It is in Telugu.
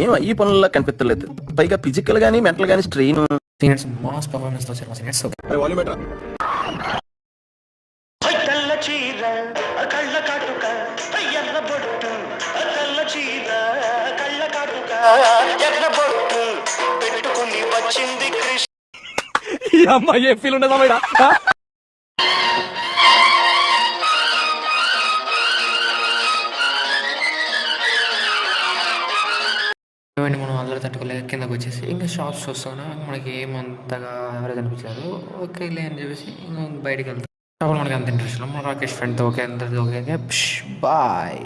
ఏం అయ్యి పనుల్లో కనిపించలేదు. పైగా ఫిజికల్ గానీ మెంటల్ గానీ స్ట్రెయిన్. సీనియర్స్ మాస్ పర్ఫార్మెన్స్ తో వచ్చారు మా సీనియర్స్. తెల్ల చీర కళ్ళ కాటుక ఎర్ర బొట్టు, తెల్ల చీర కళ్ళ కాటుక ఎర్ర బొట్టు పెట్టుకుని వచ్చింది కృష్ణ. ఈ అమ్మాయి ఏ ఫీల్ ఉండదా మేడం? మనం అందరూ తట్టుకోలేక కిందకు వచ్చేసి ఇంకా షాప్స్ చూస్తాను. మనకి ఏమంతగా ఎవరైతే అనిపించలేదు. ఓకే లే అని చెప్పేసి బయటికి వెళ్తాం. షాప్లో మనకి అంత ఇంట్రెస్ట్. మన రాకేష్ ఫ్రెండ్తో ఓకే అందరితో ఓకే బాయ్.